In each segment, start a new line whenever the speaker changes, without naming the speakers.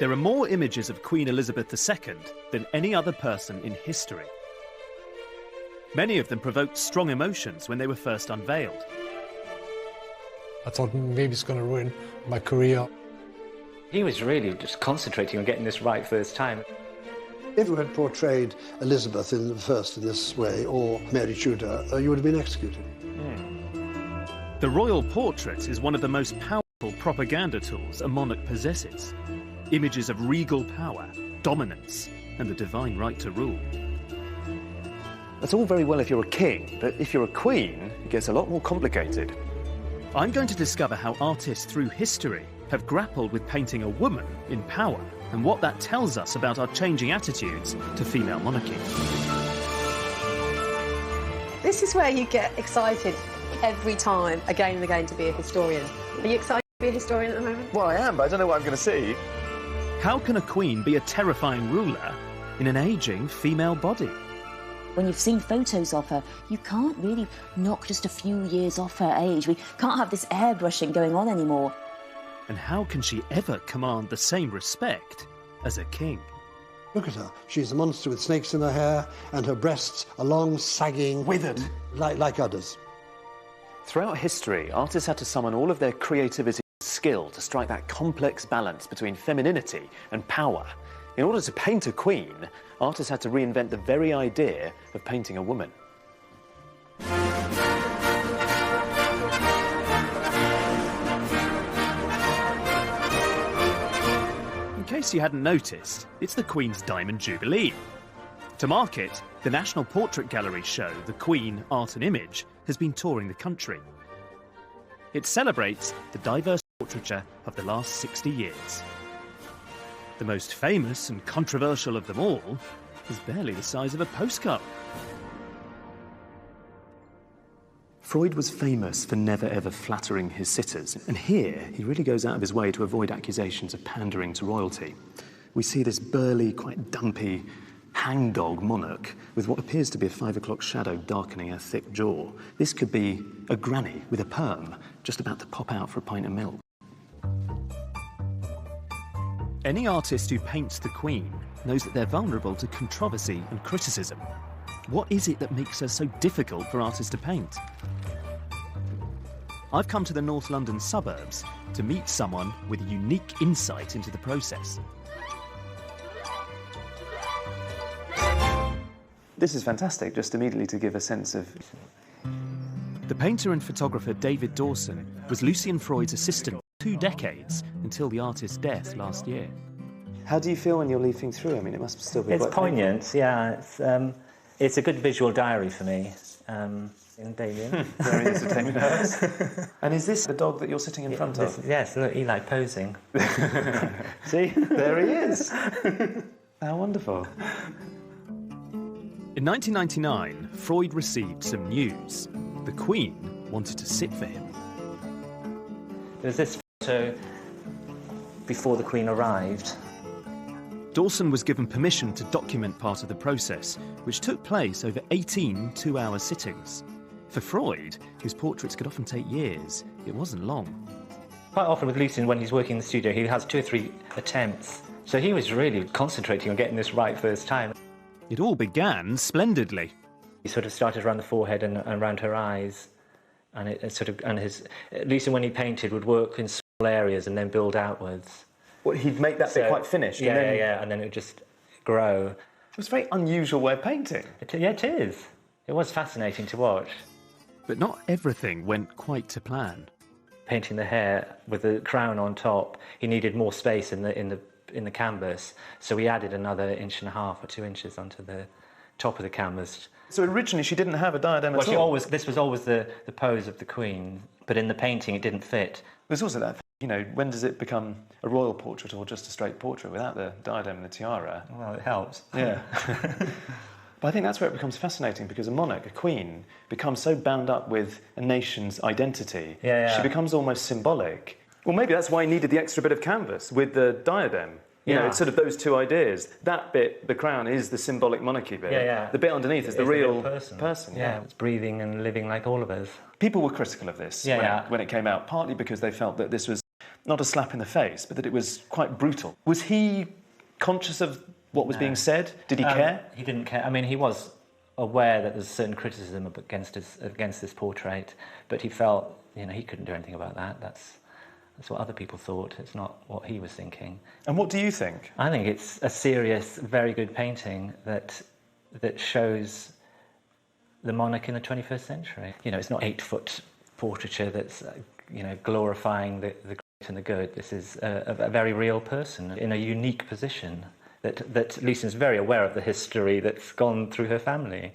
There are more images of Queen Elizabeth II than any other person in history. Many of them provoked strong emotions when they were first unveiled.
I thought maybe it's going to ruin my career.
He was really just concentrating on getting this right first time.
If you had portrayed Elizabeth first in this way, or Mary Tudor, you would have been executed.
The royal portrait is one of the most powerful propaganda tools a monarch possesses. Images of regal power, dominance, and the divine right to rule.
That's all very well if you're a king, but if you're a queen, it gets a lot more complicated.
I'm going to discover how artists through history have grappled with painting a woman in power and what that tells us about our changing attitudes to female monarchy.
This is where you get excited every time, again and again, to be a historian. Are you excited to be a historian at the moment?
Well, I am, but I don't know what I'm going to see.
How can a queen be a terrifying ruler in an ageing female body?
When you've seen photos of her, you can't really knock just a few years off her age. We can't have this airbrushing going on anymore.
And how can she ever command the same respect as a king?
Look at her. She's a monster with snakes in her hair, and her breasts are long, sagging,
Withered.
like udders.
Throughout history, artists had to summon all of their creativity and skill to strike that complex balance between femininity and power. In order to paint a queen, artists had to reinvent the very idea of painting a woman.
In case you hadn't noticed, it's the Queen's Diamond Jubilee. To mark it, the National Portrait Gallery show, The Queen, Art and Image, has been touring the country. It celebrates the diverse portraiture of the last 60 years. The most famous and controversial of them all is barely the size of a postcard.
Freud was famous for never ever flattering his sitters, and here he really goes out of his way to avoid accusations of pandering to royalty. We see this burly, quite dumpy, hangdog monarch with what appears to be a 5 o'clock shadow darkening her thick jaw. This could be a granny with a perm just about to pop out for a pint of milk.
Any artist who paints the Queen knows that they're vulnerable to controversy and criticism. What is it that makes her so difficult for artists to paint? I've come to the North London suburbs to meet someone with unique insight into the process.
This is fantastic, just immediately to give a sense of...
The painter and photographer David Dawson was Lucian Freud's assistant for 2 decades until the artist's death last year.
How do you feel when you're leafing through? I mean, it must still be
It's
quite
poignant, yeah. It's a good visual diary for me. Damien.
very easy to take notes. And is this the dog that you're sitting in front of?
Yes, look, Eli posing.
See, there he is. How wonderful.
In 1999, Freud received some news. The Queen wanted to sit for him.
There's this photo before the Queen arrived.
Dawson was given permission to document part of the process, which took place over 18 two-hour sittings. For Freud, whose portraits could often take years, it wasn't long.
Quite often with Lucian, when he's working in the studio, he has 2 or 3 attempts. So he was really concentrating on getting this right first time.
It all began splendidly.
He sort of started around the forehead and around her eyes. And Lucian, when he painted, would work in small areas and then build outwards.
Well, he'd make that bit quite finished.
Yeah,
and
then it would just grow.
It was a very unusual way of painting.
Yeah, it is. It was fascinating to watch.
But not everything went quite to plan.
Painting the hair with the crown on top, he needed more space in the canvas, so we added another 1.5 or 2 inches onto the top of the canvas.
So originally she didn't have a diadem at all?
This was always the pose of the Queen, but in the painting it didn't fit.
There's also that, when does it become a royal portrait or just a straight portrait without the diadem and the tiara?
Well, it helps.
Yeah. But I think that's where it becomes fascinating, because a monarch, a queen, becomes so bound up with a nation's identity.
Yeah.
She becomes almost symbolic. Well, maybe that's why he needed the extra bit of canvas with the diadem. You know, it's sort of those two ideas. That bit, the crown, is the symbolic monarchy bit.
Yeah.
The bit underneath is the real
person. Yeah, it's breathing and living like all of us.
People were critical of this when it came out, partly because they felt that this was not a slap in the face, but that it was quite brutal. Was he conscious of what was being said? Did he care?
He didn't care. I mean, he was aware that there's certain criticism against this portrait, but he felt, you know, he couldn't do anything about that. That's what other people thought. It's not what he was thinking.
And what do you think?
I think it's a serious, very good painting that shows the monarch in the 21st century. You know, it's not 8-foot portraiture that's, you know, glorifying the great and the good. This is a very real person in a unique position that Lucian's very aware of the history that's gone through her family.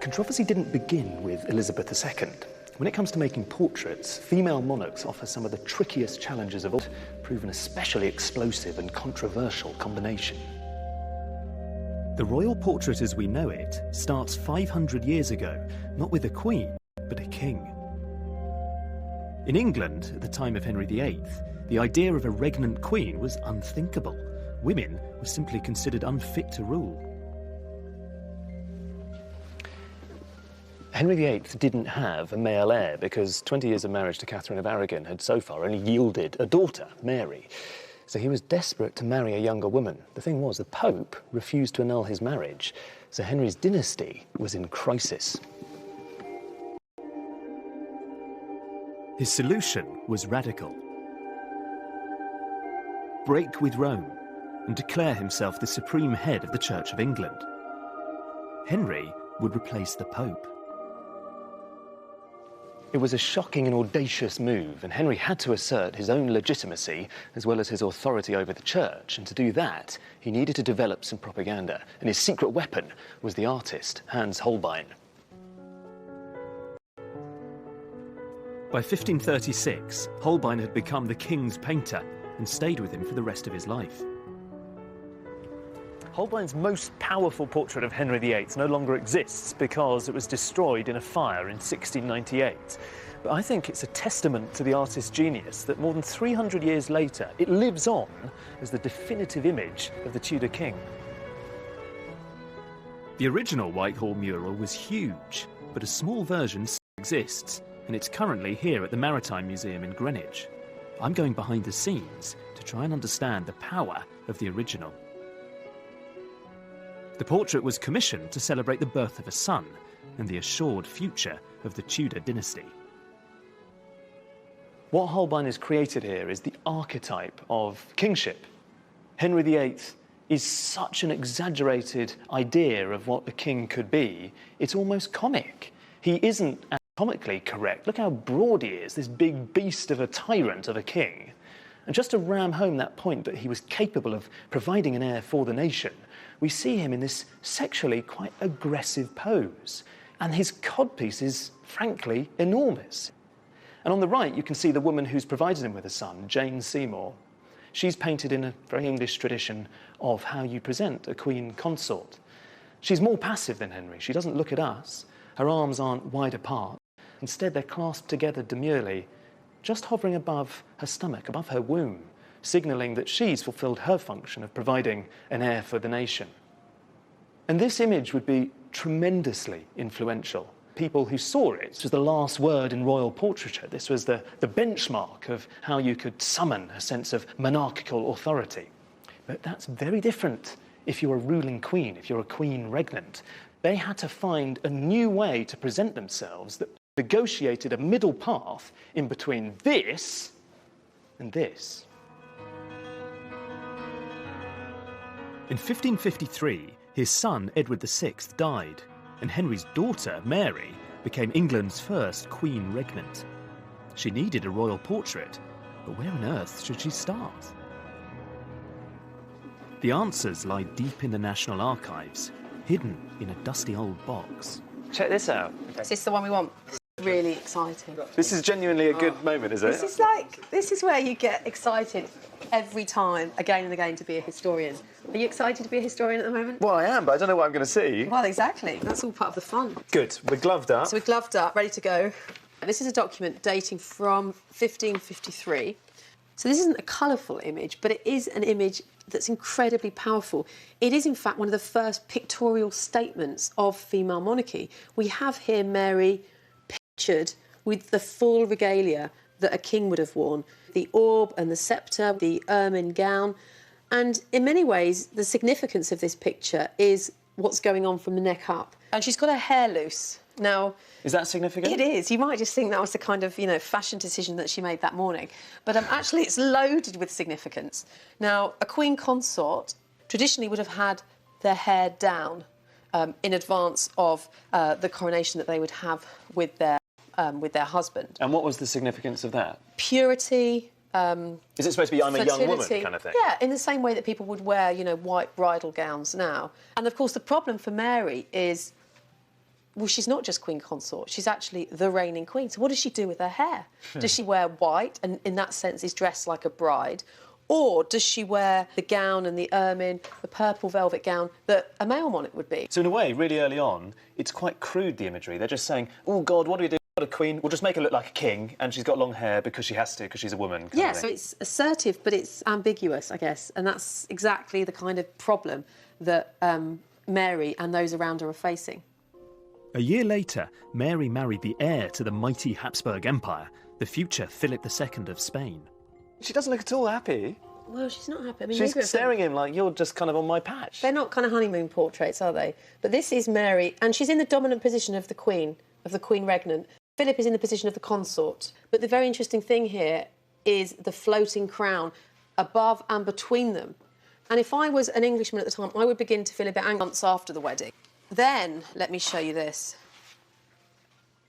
Controversy didn't begin with Elizabeth II. When it comes to making portraits, female monarchs offer some of the trickiest challenges of all, proven especially explosive and controversial combination.
The royal portrait as we know it starts 500 years ago, not with a queen, but a king. In England, at the time of Henry VIII, the idea of a regnant queen was unthinkable. Women were simply considered unfit to rule.
Henry VIII didn't have a male heir because 20 years of marriage to Catherine of Aragon had so far only yielded a daughter, Mary. So he was desperate to marry a younger woman. The thing was, the Pope refused to annul his marriage, so Henry's dynasty was in crisis.
His solution was radical. Break with Rome and declare himself the supreme head of the Church of England. Henry would replace the Pope.
It was a shocking and audacious move, and Henry had to assert his own legitimacy as well as his authority over the church, and to do that, he needed to develop some propaganda, and his secret weapon was the artist, Hans Holbein.
By 1536, Holbein had become the king's painter and stayed with him for the rest of his life.
Holbein's most powerful portrait of Henry VIII no longer exists because it was destroyed in a fire in 1698. But I think it's a testament to the artist's genius that more than 300 years later, it lives on as the definitive image of the Tudor king.
The original Whitehall mural was huge, but a small version still exists, and it's currently here at the Maritime Museum in Greenwich. I'm going behind the scenes to try and understand the power of the original. The portrait was commissioned to celebrate the birth of a son and the assured future of the Tudor dynasty.
What Holbein has created here is the archetype of kingship. Henry VIII is such an exaggerated idea of what a king could be, it's almost comic. He isn't anatomically correct. Look how broad he is, this big beast of a tyrant of a king. And just to ram home that point that he was capable of providing an heir for the nation, we see him in this sexually quite aggressive pose. And his codpiece is, frankly, enormous. And on the right, you can see the woman who's provided him with a son, Jane Seymour. She's painted in a very English tradition of how you present a queen consort. She's more passive than Henry. She doesn't look at us. Her arms aren't wide apart. Instead, they're clasped together demurely, just hovering above her stomach, above her womb, signalling that she's fulfilled her function of providing an heir for the nation. And this image would be tremendously influential. People who saw it was the last word in royal portraiture. This was the benchmark of how you could summon a sense of monarchical authority. But that's very different if you're a ruling queen, if you're a queen regnant. They had to find a new way to present themselves that negotiated a middle path in between this and this.
In 1553, his son Edward VI died, and Henry's daughter, Mary, became England's first queen regnant. She needed a royal portrait, but where on earth should she start? The answers lie deep in the National Archives, hidden in a dusty old box.
Check this out.
Is this the one we want? Really exciting.
This is genuinely a good moment, is it?
This is where you get excited every time, again and again, to be a historian. Are you excited to be a historian at the moment?
Well, I am, but I don't know what I'm going to see.
Well, exactly. That's all part of the fun.
Good. We're gloved up.
So we're gloved up, ready to go. This is a document dating from 1553. So this isn't a colourful image, but it is an image that's incredibly powerful. It is, in fact, one of the first pictorial statements of female monarchy. We have here Mary pictured with the full regalia that a king would have worn, the orb and the sceptre, the ermine gown. And in many ways, the significance of this picture is what's going on from the neck up. And she's got her hair loose. Now,
is that significant?
It is. You might just think that was the kind of, fashion decision that she made that morning. But actually, it's loaded with significance. Now, a queen consort traditionally would have had their hair down in advance of the coronation that they would have with their husband.
And what was the significance of that?
Purity.
Is it supposed to be I'm
fertility.
a young woman kind of thing?
Yeah, in the same way that people would wear, white bridal gowns now. And, of course, the problem for Mary is, well, she's not just queen consort, she's actually the reigning queen. So what does she do with her hair? Does she wear white and, in that sense, is dressed like a bride? Or does she wear the gown and the ermine, the purple velvet gown that a male monarch would be?
So, in a way, really early on, it's quite crude, the imagery. They're just saying, oh, God, what do we do? A queen, we'll just make her look like a king, and she's got long hair because she has to, because she's a woman.
Yeah, so it's assertive, but it's ambiguous, I guess, and that's exactly the kind of problem that Mary and those around her are facing.
A year later, Mary married the heir to the mighty Habsburg Empire, the future Philip II of Spain.
She doesn't look at all happy.
Well, she's not happy. I mean,
she's staring at him like, you're just kind of on my patch.
They're not kind of honeymoon portraits, are they? But this is Mary, and she's in the dominant position of the queen regnant. Philip is in the position of the consort. But the very interesting thing here is the floating crown above and between them. And if I was an Englishman at the time, I would begin to feel a bit angry months after the wedding. Then, let me show you this.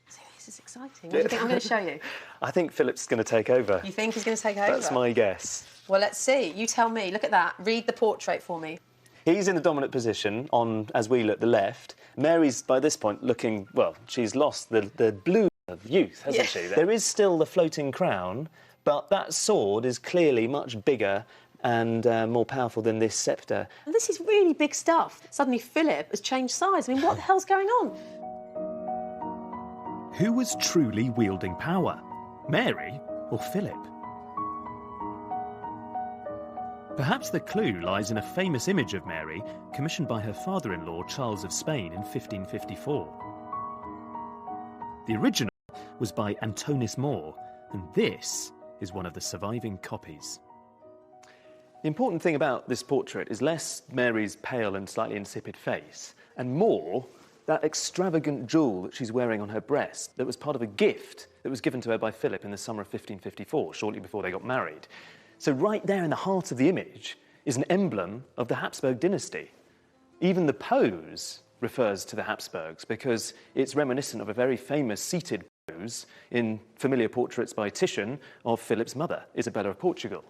See, this is exciting. What do you think I'm going to show you?
I think Philip's going to take over.
You think he's going to take over?
That's my guess.
Well, let's see. You tell me. Look at that. Read the portrait for me.
He's in the dominant position on, as we look, the left. Mary's, by this point, looking, well, she's lost the blue of youth, hasn't she? There is still the floating crown, but that sword is clearly much bigger and more powerful than this sceptre.
And this is really big stuff. Suddenly Philip has changed size. I mean, what the hell's going on?
Who was truly wielding power? Mary or Philip? Perhaps the clue lies in a famous image of Mary commissioned by her father-in-law Charles of Spain in 1554. The original was by Antonis More, and this is one of the surviving copies.
The important thing about this portrait is less Mary's pale and slightly insipid face, and more that extravagant jewel that she's wearing on her breast that was part of a gift that was given to her by Philip in the summer of 1554, shortly before they got married. So right there in the heart of the image is an emblem of the Habsburg dynasty. Even the pose refers to the Habsburgs because it's reminiscent of a very famous seated pose in familiar portraits by Titian of Philip's mother, Isabella of Portugal.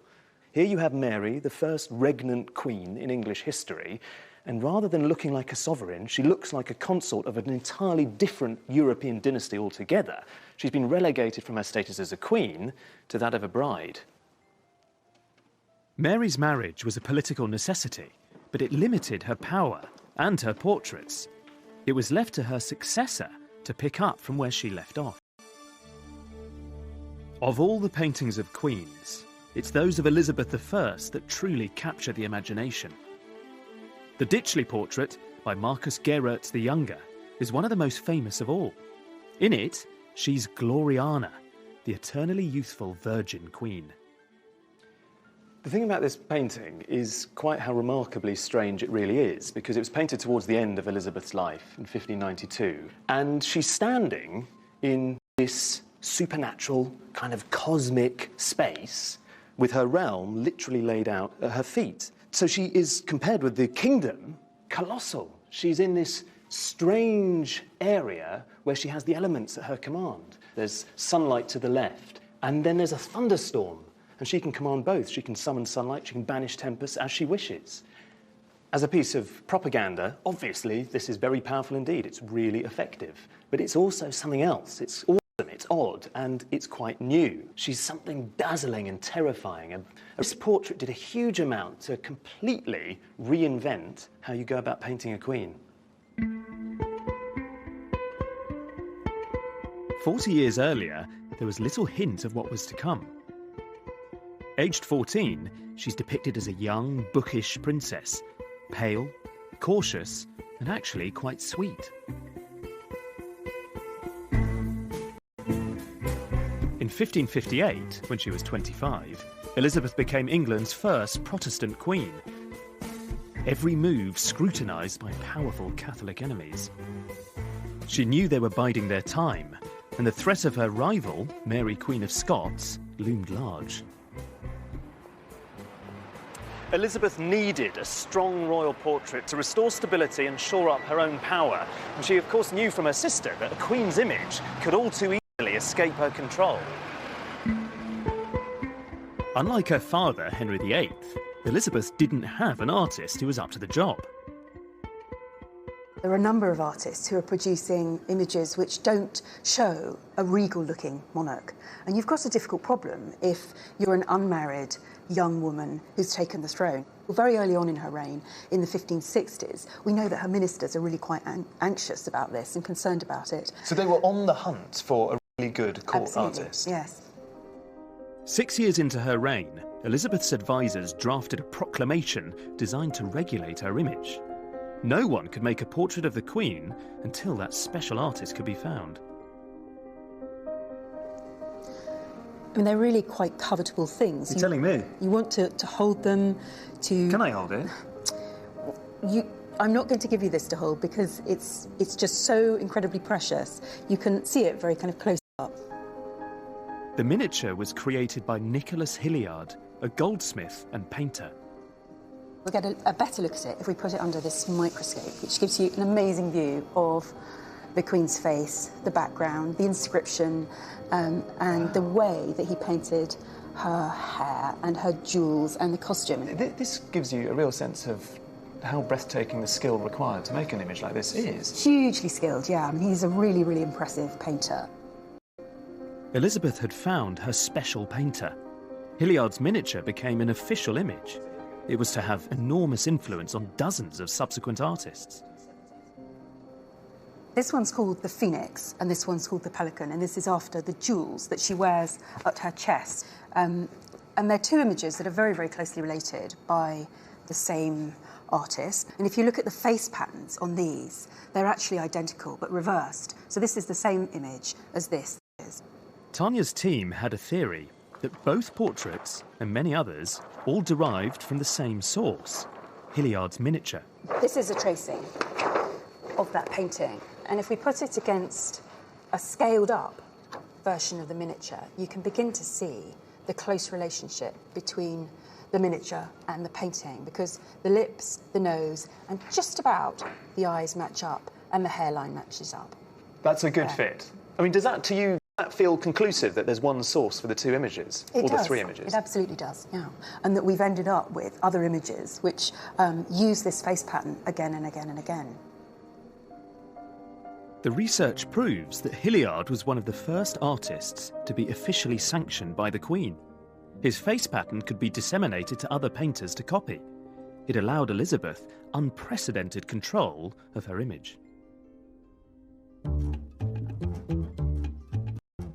Here you have Mary, the first regnant queen in English history, and rather than looking like a sovereign, she looks like a consort of an entirely different European dynasty altogether. She's been relegated from her status as a queen to that of a bride.
Mary's marriage was a political necessity, but it limited her power and her portraits. It was left to her successor to pick up from where she left off. Of all the paintings of queens, it's those of Elizabeth I that truly capture the imagination. The Ditchley portrait by Marcus Gerert the Younger is one of the most famous of all. In it, she's Gloriana, the eternally youthful virgin queen.
The thing about this painting is quite how remarkably strange it really is, because it was painted towards the end of Elizabeth's life in 1592, and she's standing in this supernatural, kind of cosmic space with her realm literally laid out at her feet. So she is, compared with the kingdom, colossal. She's in this strange area where she has the elements at her command. There's sunlight to the left, and then there's a thunderstorm. And she can command both. She can summon sunlight, she can banish tempests as she wishes. As a piece of propaganda, obviously, this is very powerful indeed. It's really effective. But it's also something else. It's awesome, it's odd, and it's quite new. She's something dazzling and terrifying. And this portrait did a huge amount to completely reinvent how you go about painting a queen.
40 years earlier, there was little hint of what was to come. Aged 14, she's depicted as a young, bookish princess, pale, cautious, and actually quite sweet. 1558, when she was 25, Elizabeth became England's first Protestant queen. Every move scrutinised by powerful Catholic enemies. She knew they were biding their time, and the threat of her rival, Mary Queen of Scots, loomed large. Elizabeth needed a strong royal portrait to restore stability and shore up her own power. And she, of course, knew from her sister that a queen's image could all too easily escape her control. Unlike her father, Henry VIII, Elizabeth didn't have an artist who was up to the job.
There are a number of artists who are producing images which don't show a regal-looking monarch. And you've got a difficult problem if you're an unmarried young woman who's taken the throne. Very early on in her reign, in the 1560s, we know that her ministers are really quite anxious about this and concerned about it.
So they were on the hunt for a really good court
Absolutely,
artist?
Yes.
6 years into her reign, Elizabeth's advisors drafted a proclamation designed to regulate her image. No one could make a portrait of the Queen until that special artist could be found.
I mean, they're really quite covetable things.
You're telling me?
You want to hold them, to...
Can I hold it?
I'm not going to give you this to hold because it's just so incredibly precious. You can see it very kind of close up.
The miniature was created by Nicholas Hilliard, a goldsmith and painter.
We'll get a better look at it if we put it under this microscope, which gives you an amazing view of the Queen's face, the background, the inscription, and the way that he painted her hair and her jewels and the costume.
This gives you a real sense of how breathtaking the skill required to make an image like this is.
Hugely skilled, yeah. I mean, he's a really, really impressive painter.
Elizabeth had found her special painter. Hilliard's miniature became an official image. It was to have enormous influence on dozens of subsequent artists.
This one's called the Phoenix, and this one's called the Pelican, and this is after the jewels that she wears at her chest. And they're two images that are very, very closely related by the same artist. And if you look at the face patterns on these, they're actually identical, but reversed. So this is the same image as this is.
Tanya's team had a theory that both portraits, and many others, all derived from the same source, Hilliard's miniature.
This is a tracing of that painting. And if we put it against a scaled-up version of the miniature, you can begin to see the close relationship between the miniature and the painting, because the lips, the nose, and just about the eyes match up, and the hairline matches up.
That's a good fit. I mean, does that, to you, feel conclusive that there's one source for the two images?
It
or
does.
The three images?
It absolutely does, yeah. And that we've ended up with other images which use this face pattern again and again and again.
The research proves that Hilliard was one of the first artists to be officially sanctioned by the Queen. His face pattern could be disseminated to other painters to copy. It allowed Elizabeth unprecedented control of her image.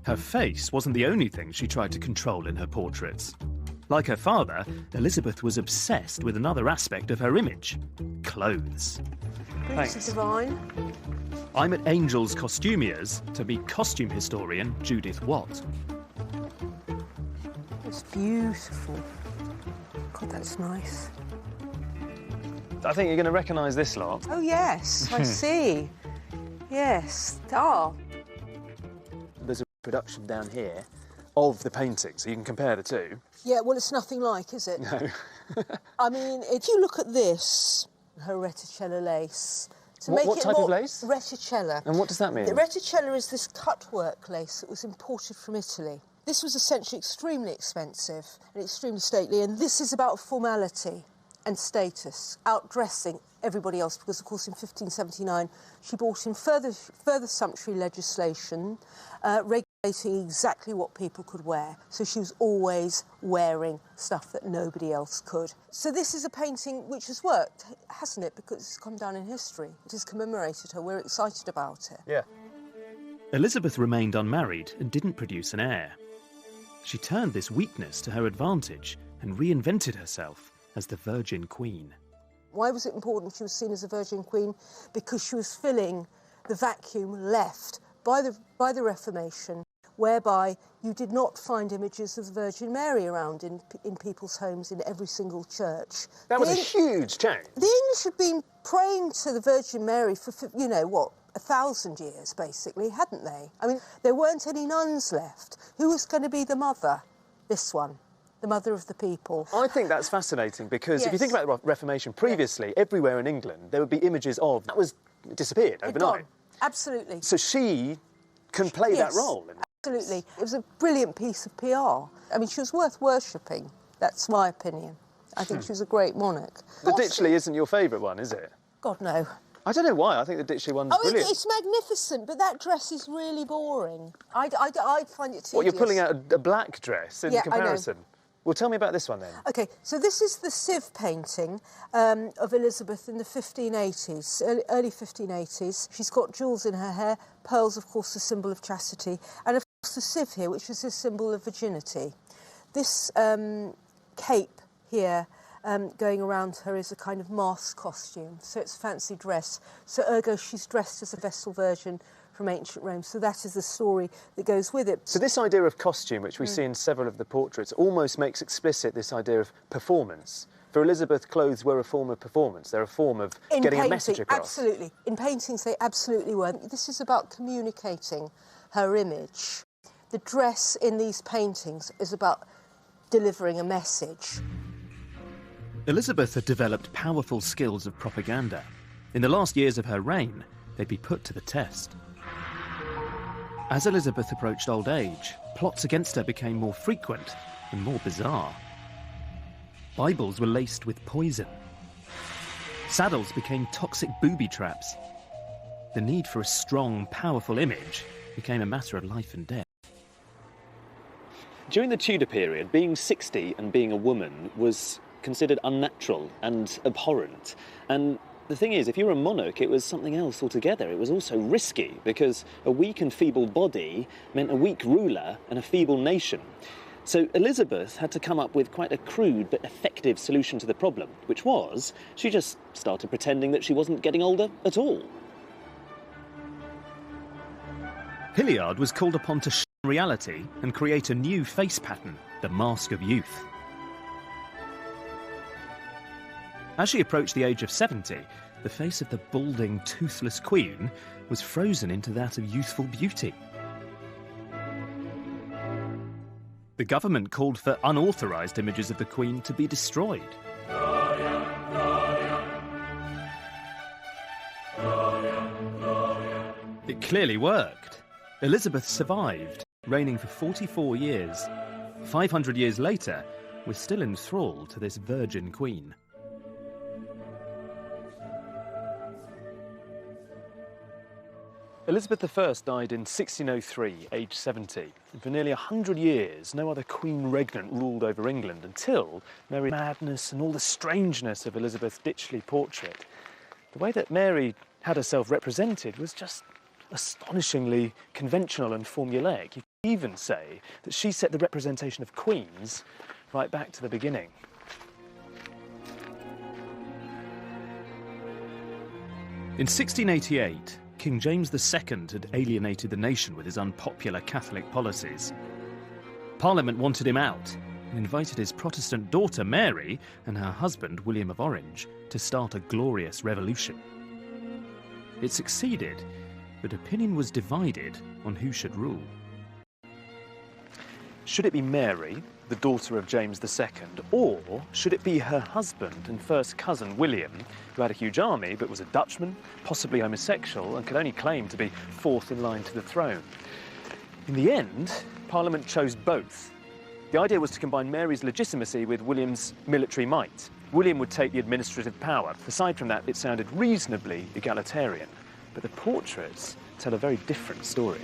Her face wasn't the only thing she tried to control in her portraits. Like her father, Elizabeth was obsessed with another aspect of her image: clothes.
Thanks. Divine.
I'm at Angel's Costumiers to meet costume historian Judith Watt.
It's beautiful. God, that's nice.
I think you're going to recognise this lot.
Oh, yes, I see. Yes. Oh.
There's a production down here of the painting, so you can compare the two.
Yeah, well, it's nothing like, is it?
No.
I mean, if you look at this, her reticella lace...
What type of lace?
Reticella.
And what does that mean?
The reticella is this cutwork lace that was imported from Italy. This was essentially extremely expensive and extremely stately, and this is about formality and status, outdressing everybody else, because, of course, in 1579, she brought in further sumptuary legislation regulating exactly what people could wear. So she was always wearing stuff that nobody else could. So this is a painting which has worked, hasn't it? Because it's come down in history. It has commemorated her. We're excited about it.
Yeah.
Elizabeth remained unmarried and didn't produce an heir. She turned this weakness to her advantage and reinvented herself as the Virgin Queen.
Why was it important she was seen as a Virgin Queen? Because she was filling the vacuum left by the Reformation,
whereby you did not find images of the Virgin Mary around in people's homes in every single church.
That was a huge change.
The English had been praying to the Virgin Mary for, 1,000 years, basically, hadn't they? I mean, there weren't any nuns left. Who was going to be the mother? This one, the mother of the people.
I think that's fascinating because if you think about the Reformation, previously, everywhere in England, there would be images of... That was disappeared overnight.
Absolutely.
So she can play that role.
Absolutely. It was a brilliant piece of PR. I mean, she was worth worshipping. That's my opinion. I think she was a great monarch.
The Ditchley isn't your favourite one, is it?
God, no.
I don't know why. I think the Ditchley one's brilliant.
It's magnificent, but that dress is really boring. I find it tedious.
What, you're pulling out a black dress in comparison?
I know.
Well, tell me about this one then.
OK, so this is the sieve painting of Elizabeth in the 1580s, early 1580s. She's got jewels in her hair, pearls, of course, a symbol of chastity, and, of course, the sieve here, which is a symbol of virginity. This cape here going around her is a kind of mask costume, so it's a fancy dress. So, ergo, she's dressed as a Vestal Virgin from ancient Rome. So that is the story that goes with it.
So this idea of costume, which we see in several of the portraits, almost makes explicit this idea of performance. For Elizabeth, clothes were a form of performance. They're a form of getting a message across.
Absolutely. In paintings, they absolutely were. This is about communicating her image. The dress in these paintings is about delivering a message.
Elizabeth had developed powerful skills of propaganda. In the last years of her reign, they'd be put to the test. As Elizabeth approached old age, plots against her became more frequent and more bizarre. Bibles were laced with poison. Saddles became toxic booby traps. The need for a strong, powerful image became a matter of life and death.
During the Tudor period, being 60 and being a woman was considered unnatural and abhorrent. And the thing is, if you were a monarch, it was something else altogether. It was also risky, because a weak and feeble body meant a weak ruler and a feeble nation. So Elizabeth had to come up with quite a crude but effective solution to the problem, which was she just started pretending that she wasn't getting older at all.
Hilliard was called upon to shun reality and create a new face pattern, the Mask of Youth. As she approached the age of 70, the face of the balding, toothless queen was frozen into that of youthful beauty. The government called for unauthorised images of the queen to be destroyed. It clearly worked. Elizabeth survived, reigning for 44 years. 500 years later, we're still enthralled to this virgin queen.
Elizabeth I died in 1603, aged 70. And for nearly 100 years, no other queen regnant ruled over England until Mary's madness and all the strangeness of Elizabeth Ditchley portrait. The way that Mary had herself represented was just astonishingly conventional and formulaic. You could even say that she set the representation of queens right back to the beginning.
In 1688, King James II had alienated the nation with his unpopular Catholic policies. Parliament wanted him out and invited his Protestant daughter Mary and her husband William of Orange to start a glorious revolution. It succeeded, but opinion was divided on who should rule.
Should it be Mary, the daughter of James II, or should it be her husband and first cousin William, who had a huge army but was a Dutchman, possibly homosexual, and could only claim to be fourth in line to the throne? In the end, Parliament chose both. The idea was to combine Mary's legitimacy with William's military might. William would take the administrative power. Aside from that, it sounded reasonably egalitarian. But the portraits tell a very different story.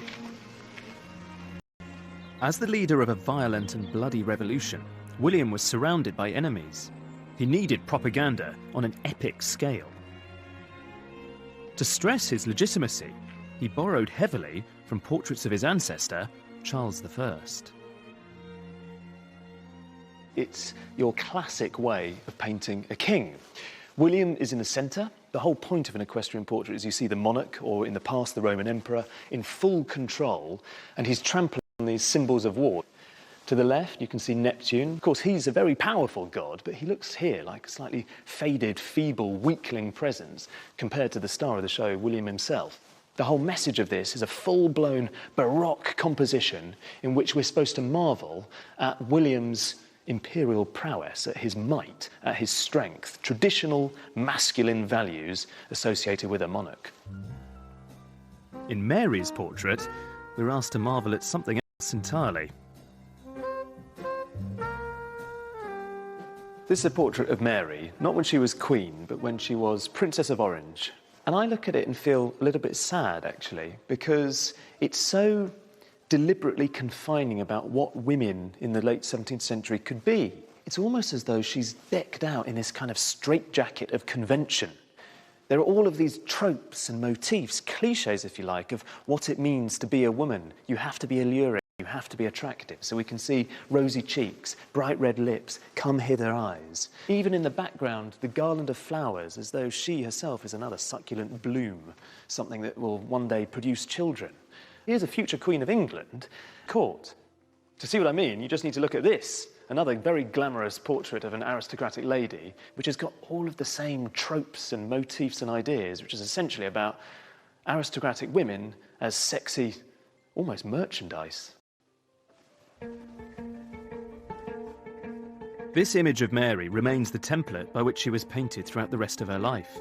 As the leader of a violent and bloody revolution, William was surrounded by enemies. He needed propaganda on an epic scale. To stress his legitimacy, he borrowed heavily from portraits of his ancestor, Charles I.
It's your classic way of painting a king. William is in the centre. The whole point of an equestrian portrait is you see the monarch, or in the past the Roman emperor, in full control, and he's trampling these symbols of war. To the left, you can see Neptune. Of course, he's a very powerful god, but he looks here like a slightly faded, feeble, weakling presence compared to the star of the show, William himself. The whole message of this is a full-blown Baroque composition in which we're supposed to marvel at William's imperial prowess, at his might, at his strength, traditional masculine values associated with a monarch.
In Mary's portrait, we're asked to marvel at something else entirely.
This is a portrait of Mary, not when she was queen, but when she was Princess of Orange. And I look at it and feel a little bit sad, actually, because it's so deliberately confining about what women in the late 17th century could be. It's almost as though she's decked out in this kind of straitjacket of convention. There are all of these tropes and motifs, cliches, if you like, of what it means to be a woman. You have to be alluring, you have to be attractive. So we can see rosy cheeks, bright red lips, come hither eyes. Even in the background, the garland of flowers, as though she herself is another succulent bloom, something that will one day produce children. Here's a future Queen of England, court. To see what I mean, you just need to look at this, another very glamorous portrait of an aristocratic lady, which has got all of the same tropes and motifs and ideas, which is essentially about aristocratic women as sexy, almost merchandise.
This image of Mary remains the template by which she was painted throughout the rest of her life.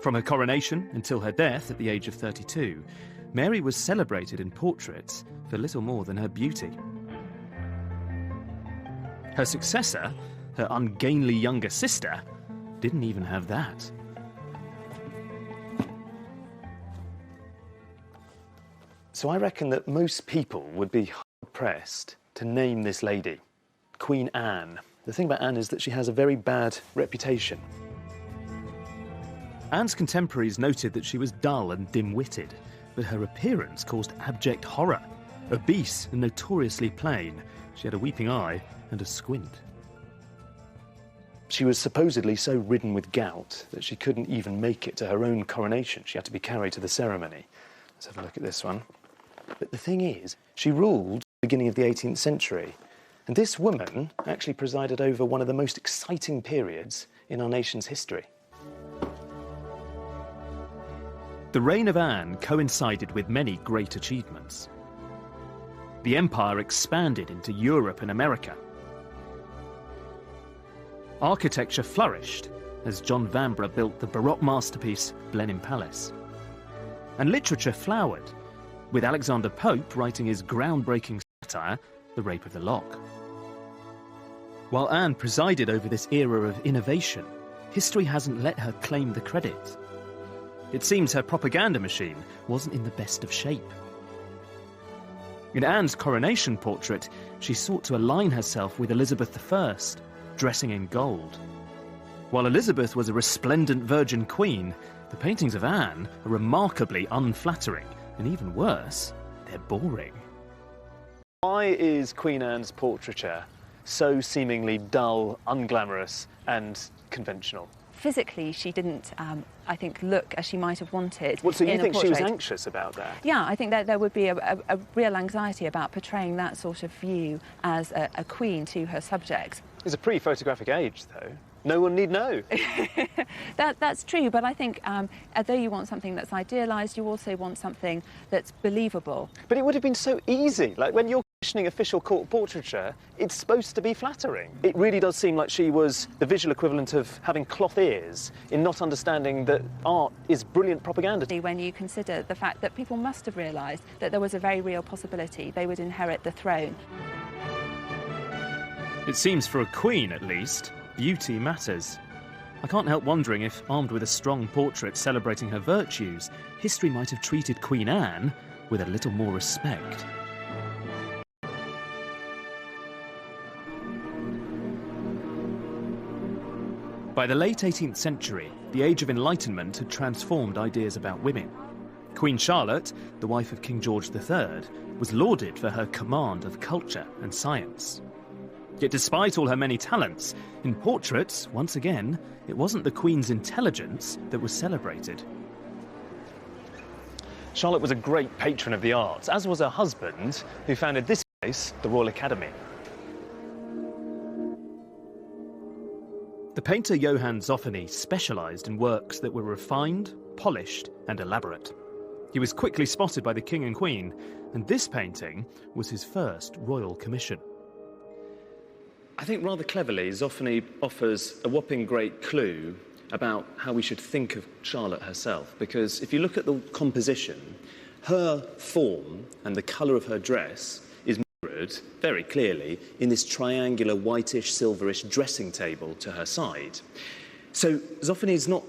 From her coronation until her death at the age of 32, Mary was celebrated in portraits for little more than her beauty. Her successor, her ungainly younger sister, didn't even have that.
So I reckon that most people would be hard-pressed to name this lady, Queen Anne. The thing about Anne is that she has a very bad reputation.
Anne's contemporaries noted that she was dull and dim-witted, but her appearance caused abject horror. Obese and notoriously plain, she had a weeping eye and a squint.
She was supposedly so ridden with gout that she couldn't even make it to her own coronation. She had to be carried to the ceremony. Let's have a look at this one. But the thing is, she ruled at the beginning of the 18th century, and this woman actually presided over one of the most exciting periods in our nation's history.
The reign of Anne coincided with many great achievements. The empire expanded into Europe and America. Architecture flourished as John Vanbrugh built the Baroque masterpiece Blenheim Palace. And literature flowered, with Alexander Pope writing his groundbreaking satire, The Rape of the Lock. While Anne presided over this era of innovation, history hasn't let her claim the credit. It seems her propaganda machine wasn't in the best of shape. In Anne's coronation portrait, she sought to align herself with Elizabeth I, dressing in gold. While Elizabeth was a resplendent virgin queen, the paintings of Anne are remarkably unflattering, and even worse, they're boring.
Why is Queen Anne's portraiture so seemingly dull, unglamorous and conventional?
Physically, she didn't, I think, look as she might have wanted.
Well, so you think she was
portrait.
anxious about that?
Yeah, I think that there would be a real anxiety about portraying that sort of view as a queen to her subjects.
It's a pre-photographic age, though. No one need know.
That's true, but I think although you want something that's idealised, you also want something that's believable.
But it would have been so easy. Like, when you're commissioning official court portraiture, it's supposed to be flattering. It really does seem like she was the visual equivalent of having cloth ears in not understanding that art is brilliant propaganda.
When you consider the fact that people must have realised that there was a very real possibility they would inherit the throne.
It seems for a queen, at least, beauty matters. I can't help wondering if, armed with a strong portrait celebrating her virtues, history might have treated Queen Anne with a little more respect. By the late 18th century, the Age of Enlightenment had transformed ideas about women. Queen Charlotte, the wife of King George III, was lauded for her command of culture and science. Yet despite all her many talents, in portraits, once again, it wasn't the Queen's intelligence that was celebrated.
Charlotte was a great patron of the arts, as was her husband, who founded this
place, the Royal Academy. The painter Johann Zoffany specialised in works that were refined, polished and elaborate. He was quickly spotted by the King and Queen, and this painting was his first royal commission.
I think rather cleverly, Zoffany offers a whopping great clue about how we should think of Charlotte herself, because if you look at the composition, her form and the colour of her dress is mirrored very clearly in this triangular whitish, silverish dressing table to her side. So Zoffany is not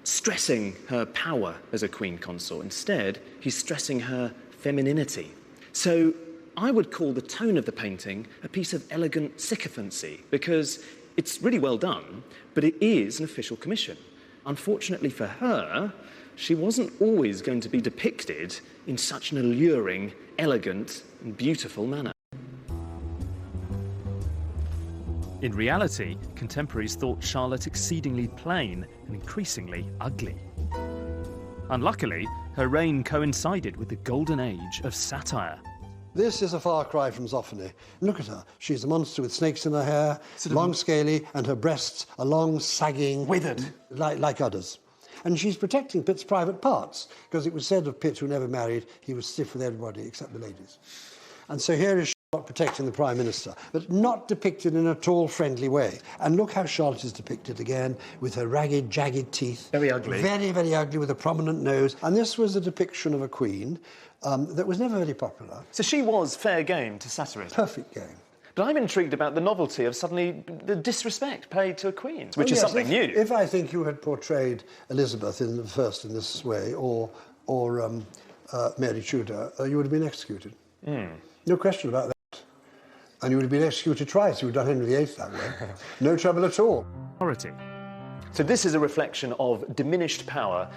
stressing her power as a queen consort. Instead, he's stressing her femininity. So I would call the tone of the painting a piece of elegant sycophancy, because it's really well done, but it is an official commission. Unfortunately for her, she wasn't always going to be depicted in such an alluring, elegant and beautiful manner.
In reality, contemporaries thought Charlotte exceedingly plain and increasingly ugly. Unluckily, her reign coincided with the golden age of satire.
This is a far cry from Zoffany. Look at her. She's a monster with snakes in her hair, long, scaly, and her breasts are long, sagging... withered. Like udders. And she's protecting Pitt's private parts, because it was said of Pitt, who never married, he was stiff with everybody except the ladies. And so here is Charlotte protecting the Prime Minister, but not depicted in a tall, friendly way. And look how Charlotte is depicted again, with her ragged, jagged teeth.
Very ugly.
Very, very ugly, with a prominent nose. And this was a depiction of a queen that was never very popular.
So she was fair game to satirists?
Perfect game.
But I'm intrigued about the novelty of suddenly the disrespect paid to a queen, which is something new.
If I think you had portrayed Elizabeth in this way, or Mary Tudor, you would have been executed. No question about that. And you would have been executed twice. You would have done Henry VIII that way. No trouble at all.
Authority.
So this is a reflection of diminished power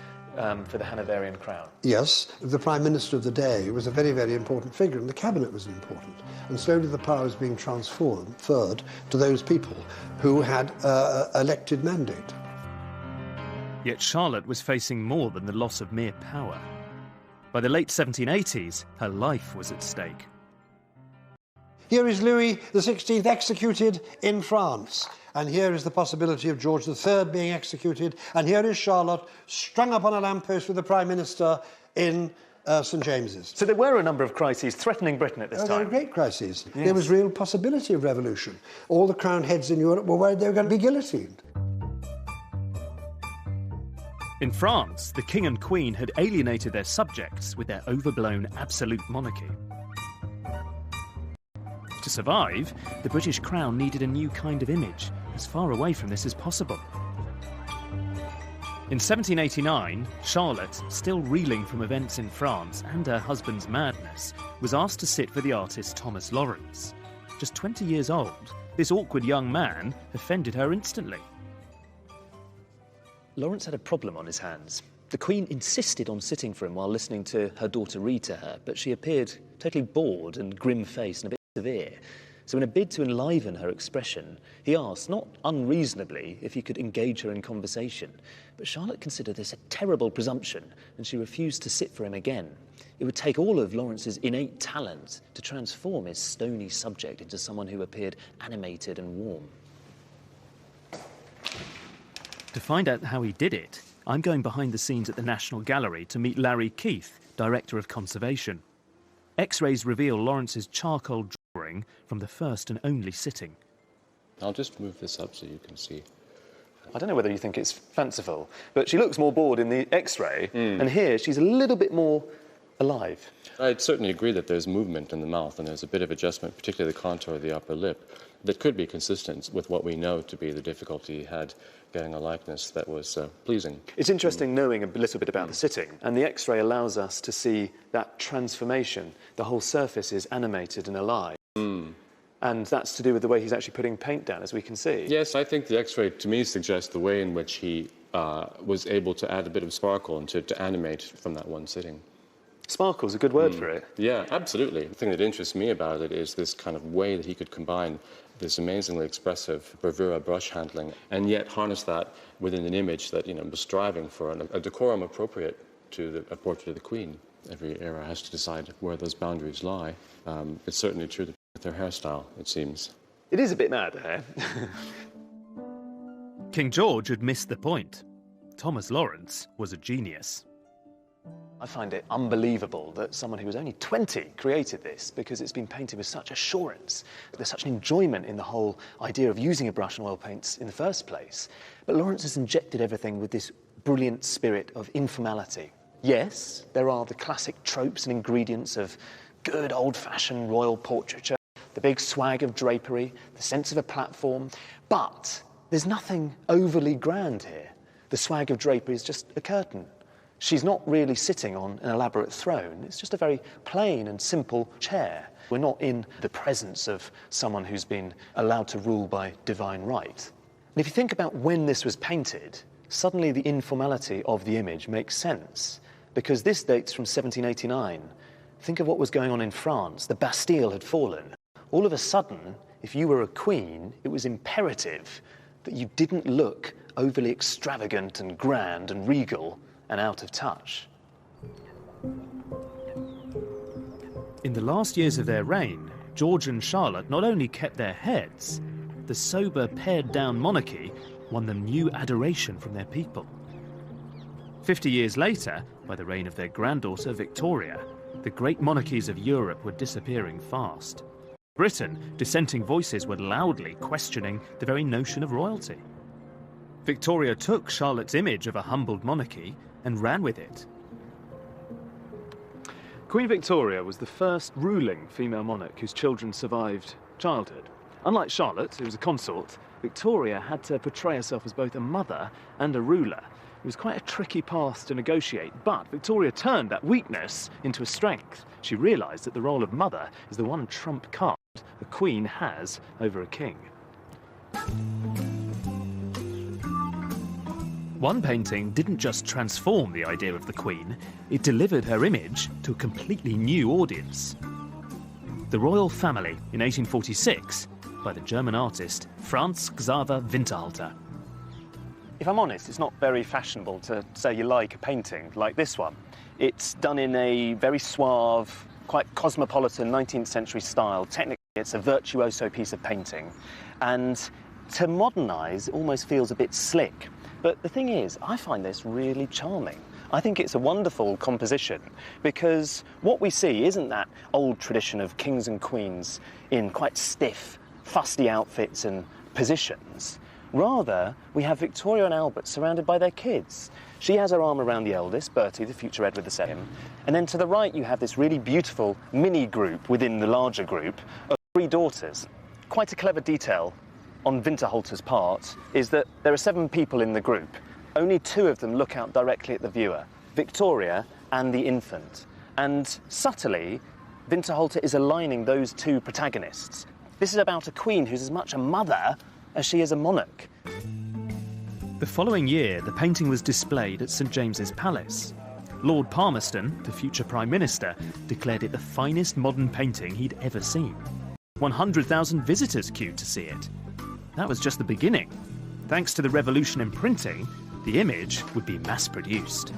for the Hanoverian crown.
Yes, the Prime Minister of the day was a very, very important figure, and the Cabinet was important. And slowly the power was being transferred to those people who had elected mandate.
Yet Charlotte was facing more than the loss of mere power. By the late 1780s, her life was at stake.
Here is Louis XVI executed in France. And here is the possibility of George III being executed. And here is Charlotte strung up on a lamppost with the Prime Minister in St James's.
So there were a number of crises threatening Britain at this time.
There were great crises. Yes. There was real possibility of revolution. All the crowned heads in Europe were worried they were going to be guillotined.
In France, the King and Queen had alienated their subjects with their overblown absolute monarchy. To survive, the British crown needed a new kind of image, as far away from this as possible. In 1789, Charlotte, still reeling from events in France and her husband's madness, was asked to sit for the artist Thomas Lawrence. Just 20 years old, this awkward young man offended her instantly.
Lawrence had a problem on his hands. The Queen insisted on sitting for him while listening to her daughter read to her, but she appeared totally bored and grim-faced and a bit severe. So in a bid to enliven her expression, he asked, not unreasonably, if he could engage her in conversation. But Charlotte considered this a terrible presumption, and she refused to sit for him again. It would take all of Lawrence's innate talent to transform his stony subject into someone who appeared animated and warm.
To find out how he did it, I'm going behind the scenes at the National Gallery to meet Larry Keith, Director of Conservation. X-rays reveal Lawrence's charcoal drawing from the first and only sitting.
I'll just move this up so you can see.
I don't know whether you think it's fanciful, but she looks more bored in the X-ray, and here she's a little bit more alive.
I'd certainly agree that there's movement in the mouth and there's a bit of adjustment, particularly the contour of the upper lip, that could be consistent with what we know to be the difficulty he had getting a likeness that was pleasing.
It's interesting knowing a little bit about the sitting, and the X-ray allows us to see that transformation. The whole surface is animated and alive. And that's to do with the way he's actually putting paint down, as we can see.
Yes, I think the X-ray, to me, suggests the way in which he was able to add a bit of sparkle and to animate from that one sitting.
Sparkle's a good word for it.
Yeah, absolutely. The thing that interests me about it is this kind of way that he could combine this amazingly expressive bravura brush handling and yet harness that within an image that, was striving for a decorum appropriate to a portrait of the Queen. Every era has to decide where those boundaries lie. It's certainly true that with her hairstyle, it seems.
It is a bit mad, eh?
King George had missed the point. Thomas Lawrence was a genius.
I find it unbelievable that someone who was only 20 created this, because it's been painted with such assurance. There's such an enjoyment in the whole idea of using a brush and oil paints in the first place. But Lawrence has injected everything with this brilliant spirit of informality. Yes, there are the classic tropes and ingredients of good old-fashioned royal portraiture, the big swag of drapery, the sense of a platform, but there's nothing overly grand here. The swag of drapery is just a curtain. She's not really sitting on an elaborate throne. It's just a very plain and simple chair. We're not in the presence of someone who's been allowed to rule by divine right. And if you think about when this was painted, suddenly the informality of the image makes sense, because this dates from 1789. Think of what was going on in France. The Bastille had fallen. All of a sudden, if you were a queen, it was imperative that you didn't look overly extravagant and grand and regal and out of touch.
In the last years of their reign, George and Charlotte not only kept their heads, the sober, pared-down monarchy won them new adoration from their people. 50 years later, by the reign of their granddaughter Victoria, the great monarchies of Europe were disappearing fast. In Britain, dissenting voices were loudly questioning the very notion of royalty. Victoria took Charlotte's image of a humbled monarchy and ran with it.
Queen Victoria was the first ruling female monarch whose children survived childhood. Unlike Charlotte, who was a consort, Victoria had to portray herself as both a mother and a ruler. It was quite a tricky path to negotiate, but Victoria turned that weakness into a strength. She realised that the role of mother is the one trump card the Queen has over a king.
One painting didn't just transform the idea of the Queen, it delivered her image to a completely new audience. The Royal Family in 1846 by the German artist Franz Xaver Winterhalter.
If I'm honest, it's not very fashionable to say you like a painting like this one. It's done in a very suave, quite cosmopolitan 19th century style. Technically, it's a virtuoso piece of painting. And to modernise, it almost feels a bit slick. But the thing is, I find this really charming. I think it's a wonderful composition because what we see isn't that old tradition of kings and queens in quite stiff, fusty outfits and positions. Rather, we have Victoria and Albert surrounded by their kids. She has her arm around the eldest, Bertie, the future Edward II. And then to the right, you have this really beautiful mini group within the larger group of 3 daughters. Quite a clever detail on Winterhalter's part is that there are 7 people in the group. Only 2 of them look out directly at the viewer, Victoria and the infant. And subtly, Winterhalter is aligning those 2 protagonists. This is about a queen who's as much a mother as she is a monarch.
The following year, the painting was displayed at St James's Palace. Lord Palmerston, the future Prime Minister, declared it the finest modern painting he'd ever seen. 100,000 visitors queued to see it. That was just the beginning. Thanks to the revolution in printing, the image would be mass-produced.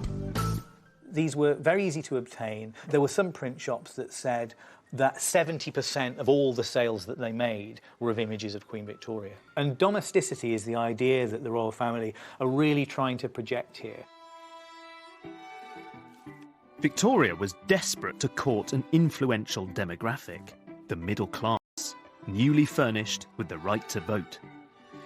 These were very easy to obtain. There were some print shops that said that 70% of all the sales that they made were of images of Queen Victoria. And domesticity is the idea that the royal family are really trying to project here.
Victoria was desperate to court an influential demographic, the middle class, newly furnished with the right to vote.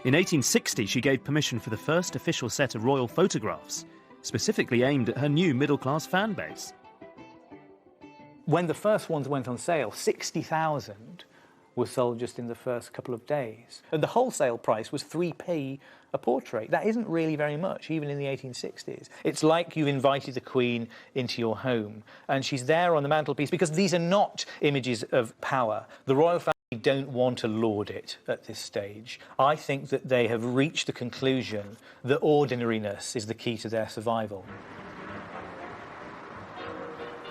In 1860, she gave permission for the first official set of royal photographs, specifically aimed at her new middle-class fan base.
When the first ones went on sale, 60,000 were sold just in the first couple of days. And the wholesale price was 3p a portrait. That isn't really very much, even in the 1860s. It's like you've invited the Queen into your home, and she's there on the mantelpiece, because these are not images of power. The royal family don't want to laud it at this stage. I think that they have reached the conclusion that ordinariness is the key to their survival.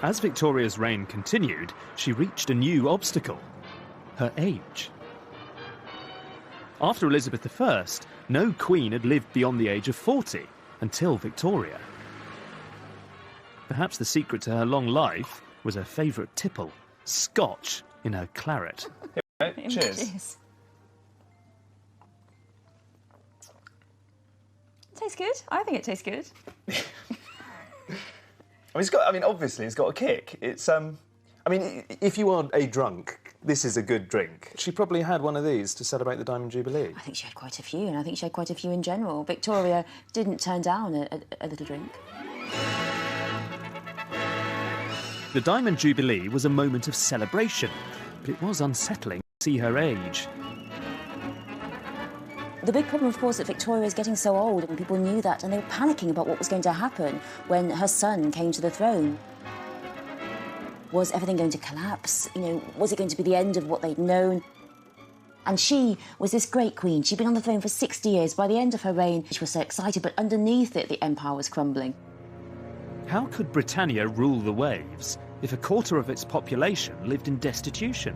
As Victoria's reign continued, she reached a new obstacle: her age. After Elizabeth I, no queen had lived beyond the age of 40 until Victoria. Perhaps the secret to her long life was her favourite tipple, Scotch in her claret.
Cheers.
Tastes good. I think it tastes good.
Obviously, it's got a kick. It's, if you are a drunk, this is a good drink. She probably had one of these to celebrate the Diamond Jubilee.
I think she had quite a few, and I think she had quite a few in general. Victoria didn't turn down a little drink.
The Diamond Jubilee was a moment of celebration, but it was unsettling to see her age.
The big problem, of course, that Victoria is getting so old, and people knew that, and they were panicking about what was going to happen when her son came to the throne. Was everything going to collapse? Was it going to be the end of what they'd known? And she was this great queen. She'd been on the throne for 60 years. By the end of her reign, she was so excited, but underneath it, the empire was crumbling.
How could Britannia rule the waves if a quarter of its population lived in destitution?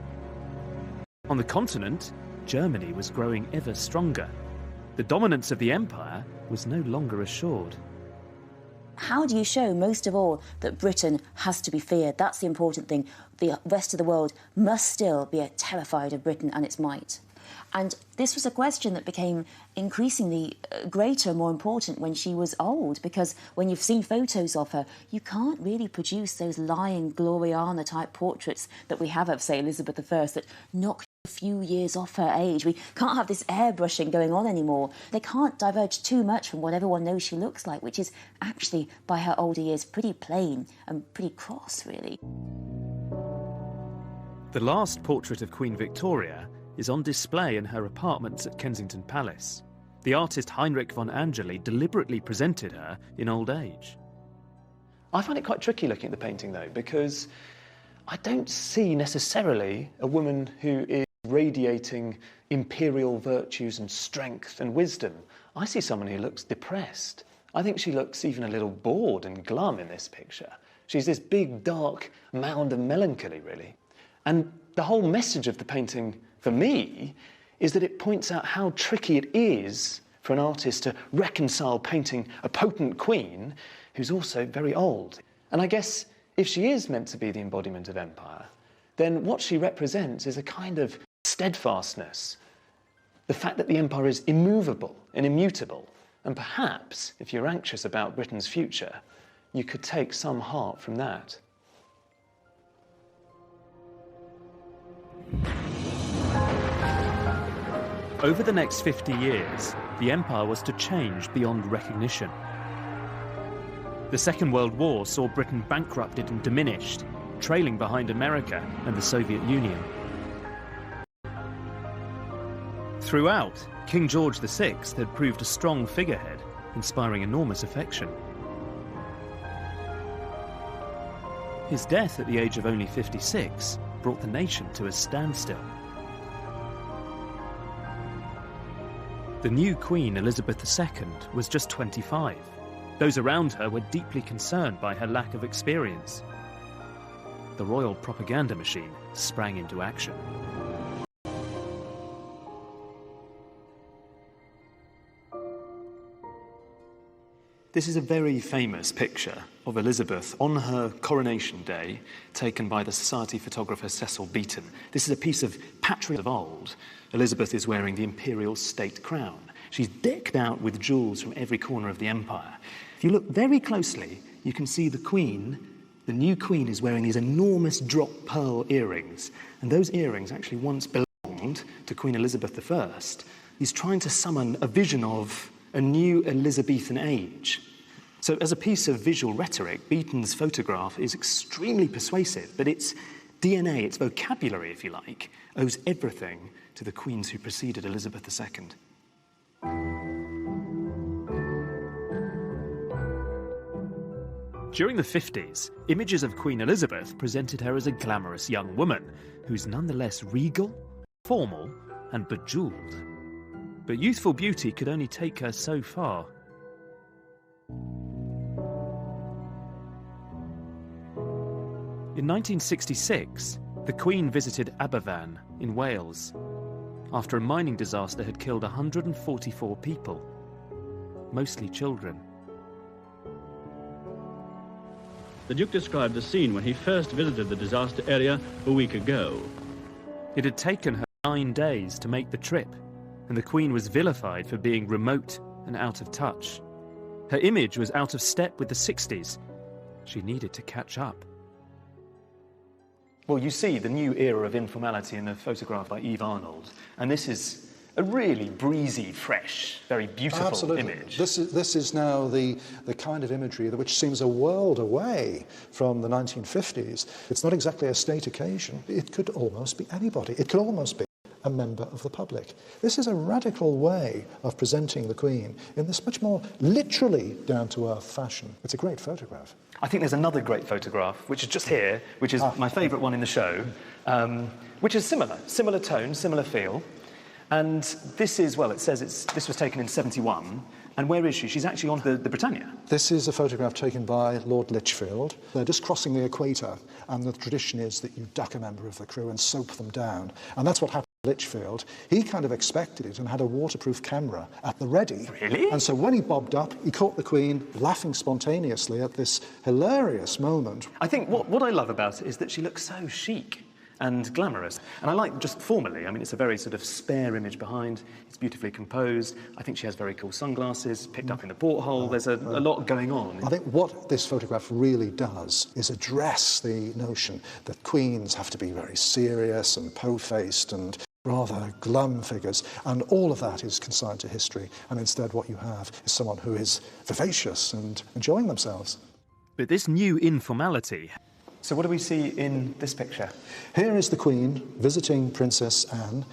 On the continent, Germany was growing ever stronger. The dominance of the empire was no longer assured.
How do you show, most of all, that Britain has to be feared? That's the important thing. The rest of the world must still be terrified of Britain and its might. And this was a question that became increasingly greater and more important when she was old, because when you've seen photos of her, you can't really produce those lying Gloriana-type portraits that we have of, say, Elizabeth I, that knocked a few years off her age. We can't have this airbrushing going on anymore. They can't diverge too much from what everyone knows she looks like, which is actually, by her older years, pretty plain and pretty cross, really.
The last portrait of Queen Victoria is on display in her apartments at Kensington Palace. The artist Heinrich von Angeli deliberately presented her in old age.
I find it quite tricky looking at the painting, though, because I don't see necessarily a woman who is radiating imperial virtues and strength and wisdom. I see someone who looks depressed. I think she looks even a little bored and glum in this picture. She's this big, dark mound of melancholy, really. And the whole message of the painting, for me, is that it points out how tricky it is for an artist to reconcile painting a potent queen who's also very old. And I guess if she is meant to be the embodiment of empire, then what she represents is a kind of steadfastness, the fact that the empire is immovable and immutable. And perhaps, if you're anxious about Britain's future, you could take some heart from that.
Over the next 50 years, the empire was to change beyond recognition. The Second World War saw Britain bankrupted and diminished, trailing behind America and the Soviet Union. Throughout, King George VI had proved a strong figurehead, inspiring enormous affection. His death at the age of only 56 brought the nation to a standstill. The new Queen, Elizabeth II, was just 25. Those around her were deeply concerned by her lack of experience. The royal propaganda machine sprang into action.
This is a very famous picture of Elizabeth on her coronation day, taken by the society photographer Cecil Beaton. This is a piece of patriotism of old. Elizabeth is wearing the imperial state crown. She's decked out with jewels from every corner of the empire. If you look very closely, you can see the Queen, the new Queen, is wearing these enormous drop pearl earrings. And those earrings actually once belonged to Queen Elizabeth I. He's trying to summon a vision of a new Elizabethan age. So as a piece of visual rhetoric, Beaton's photograph is extremely persuasive, but its DNA, its vocabulary, if you like, owes everything to the queens who preceded Elizabeth II.
During the 50s, images of Queen Elizabeth presented her as a glamorous young woman who's nonetheless regal, formal, and bejeweled. But youthful beauty could only take her so far. In 1966, the Queen visited Aberfan in Wales after a mining disaster had killed 144 people, mostly children.
The Duke described the scene when he first visited the disaster area a week ago.
It had taken her 9 days to make the trip, and the Queen was vilified for being remote and out of touch. Her image was out of step with the 60s. She needed to catch up.
Well, you see the new era of informality in a photograph by Eve Arnold, and this is a really breezy, fresh, very beautiful
Absolutely.
image.
This is now the kind of imagery which seems a world away from the 1950s. It's not exactly a state occasion. It could almost be anybody. It could almost be a member of the public. This is a radical way of presenting the Queen in this much more literally down-to-earth fashion. It's a great photograph.
I think there's another great photograph, which is just here, which is my favourite one in the show, which is similar tone, similar feel. And this is, well, it says this was taken in 71. And where is she? She's actually on the Britannia.
This is a photograph taken by Lord Lichfield. They're just crossing the equator, and the tradition is that you duck a member of the crew and soap them down. And that's what happened to Lichfield. He kind of expected it and had a waterproof camera at the ready.
Really?
And so when he bobbed up, he caught the Queen laughing spontaneously at this hilarious moment.
I think what I love about it is that she looks so chic and glamorous. And I like just formally, I mean, it's a very sort of spare image behind. It's beautifully composed. I think she has very cool sunglasses, picked up in the porthole. There's a lot going on.
I think what this photograph really does is address the notion that queens have to be very serious and po-faced and rather glum figures, and all of that is consigned to history, and instead what you have is someone who is vivacious and enjoying themselves.
But this new informality...
So what do we see in this picture?
Here is the Queen visiting Princess Anne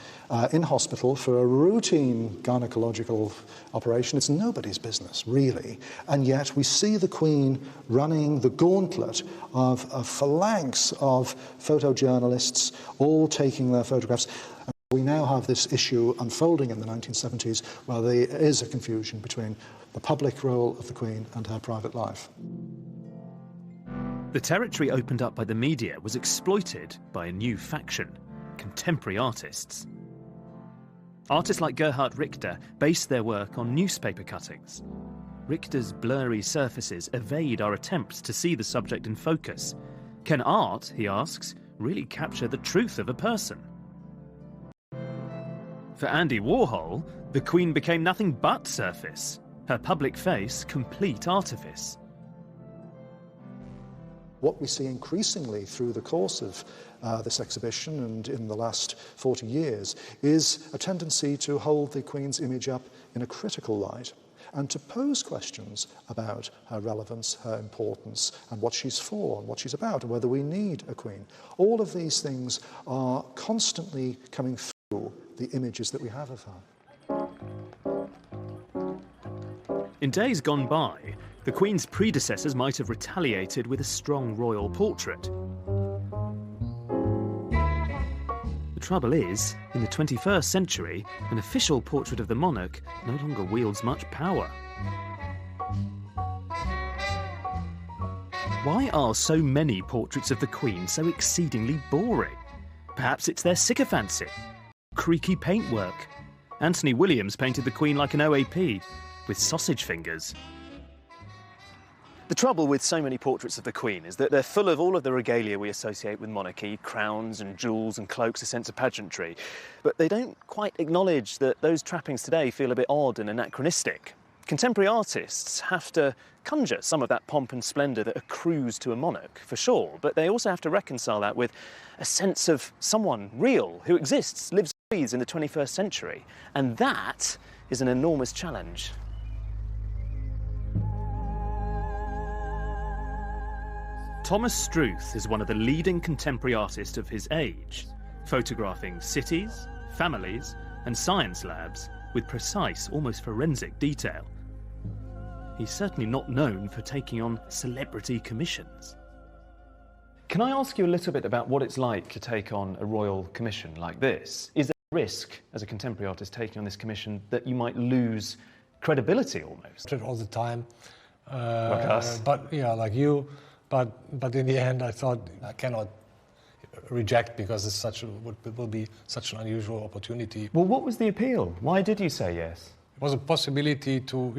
in hospital for a routine gynecological operation. It's nobody's business, really. And yet we see the Queen running the gauntlet of a phalanx of photojournalists, all taking their photographs. And we now have this issue unfolding in the 1970s where there is a confusion between the public role of the Queen and her private life.
The territory opened up by the media was exploited by a new faction, contemporary artists. Artists like Gerhard Richter based their work on newspaper cuttings. Richter's blurry surfaces evade our attempts to see the subject in focus. Can art, he asks, really capture the truth of a person? For Andy Warhol, the Queen became nothing but surface, her public face complete artifice.
What we see increasingly through the course of this exhibition and in the last 40 years is a tendency to hold the Queen's image up in a critical light and to pose questions about her relevance, her importance, and what she's for and what she's about, and whether we need a Queen. All of these things are constantly coming through the images that we have of her.
In days gone by, the Queen's predecessors might have retaliated with a strong royal portrait. The trouble is, in the 21st century, an official portrait of the monarch no longer wields much power. Why are so many portraits of the Queen so exceedingly boring? Perhaps it's their sycophancy, creaky paintwork. Anthony Williams painted the Queen like an OAP, with sausage fingers.
The trouble with so many portraits of the Queen is that they're full of all of the regalia we associate with monarchy, crowns and jewels and cloaks, a sense of pageantry. But they don't quite acknowledge that those trappings today feel a bit odd and anachronistic. Contemporary artists have to conjure some of that pomp and splendour that accrues to a monarch, for sure, but they also have to reconcile that with a sense of someone real who exists, lives and breathes in the 21st century. And that is an enormous challenge.
Thomas Struth is one of the leading contemporary artists of his age, photographing cities, families, and science labs with precise, almost forensic detail. He's certainly not known for taking on celebrity commissions.
Can I ask you a little bit about what it's like to take on a royal commission like this? Is there a risk, as a contemporary artist taking on this commission, that you might lose credibility almost?
All the time.
Like us?
But yeah, like you. But in the end, I thought I cannot reject because it's will be such an unusual opportunity.
Well, what was the appeal? Why did you say yes?
It was a possibility to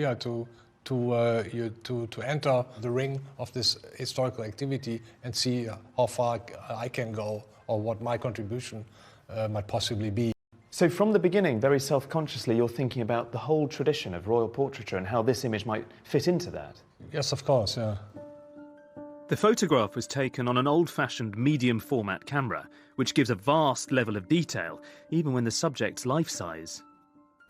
enter the ring of this historical activity and see how far I can go or what my contribution might possibly be.
So from the beginning, very self-consciously, you're thinking about the whole tradition of royal portraiture and how this image might fit into that?
Yes, of course, yeah.
The photograph was taken on an old-fashioned medium-format camera, which gives a vast level of detail, even when the subject's life-size.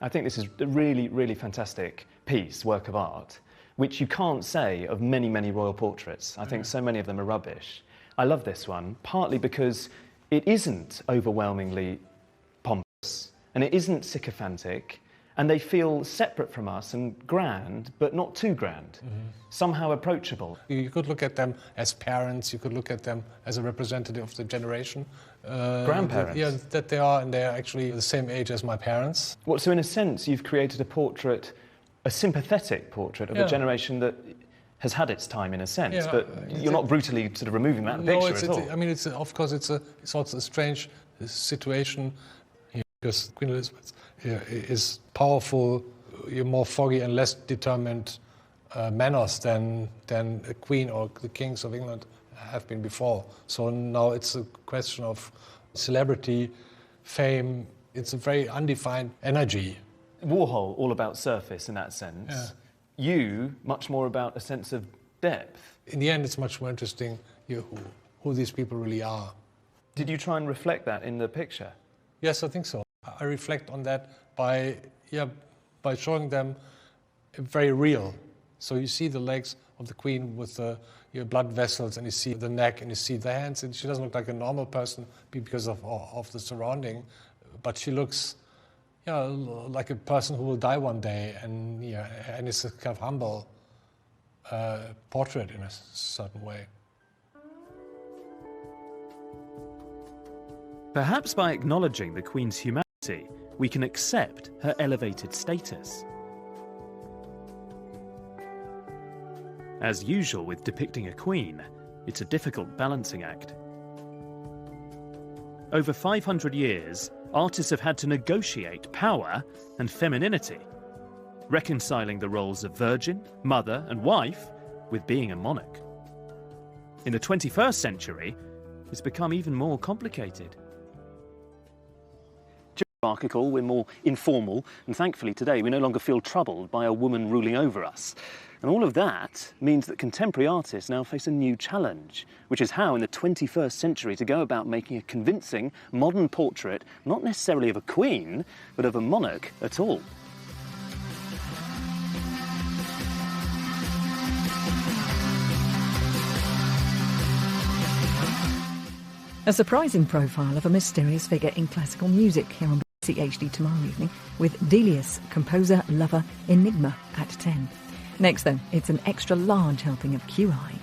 I think this is a really, really fantastic piece, work of art, which you can't say of many, many royal portraits. I think so many of them are rubbish. I love this one, partly because it isn't overwhelmingly pompous, and it isn't sycophantic, and they feel separate from us and grand, but not too grand, somehow approachable.
You could look at them as parents, you could look at them as a representative of the generation.
Grandparents?
That they are, and they are actually the same age as my parents.
Well, so in a sense, you've created a portrait, a sympathetic portrait of a generation that has had its time in a sense, but you're not brutally sort of removing that picture at all.
I mean, of course, it's also a strange situation because Queen Elizabeth is powerful, more foggy and less determined manners than a queen or the kings of England have been before. So now it's a question of celebrity, fame. It's a very undefined energy.
Warhol, all about surface in that sense.
Yeah.
You, much more about a sense of depth.
In the end, it's much more interesting who these people really are.
Did you try and reflect that in the picture?
Yes, I think so. I reflect on that by showing them very real. So you see the legs of the Queen with the blood vessels, and you see the neck, and you see the hands, and she doesn't look like a normal person because of the surrounding, but she looks like a person who will die one day, and it's a kind of humble portrait in a certain way.
Perhaps by acknowledging the Queen's humanity, we can accept her elevated status. As usual with depicting a queen, it's a difficult balancing act. Over 500 years, artists have had to negotiate power and femininity, reconciling the roles of virgin, mother and wife with being a monarch. In the 21st century, it's become even more complicated.
Hierarchical, we're more informal, and thankfully today we no longer feel troubled by a woman ruling over us. And all of that means that contemporary artists now face a new challenge, which is how in the 21st century to go about making a convincing modern portrait, not necessarily of a queen, but of a monarch at all.
A surprising profile of a mysterious figure in classical music here on BBC HD tomorrow evening with Delius, composer, lover, enigma at 10. Next, though, it's an extra large helping of QI.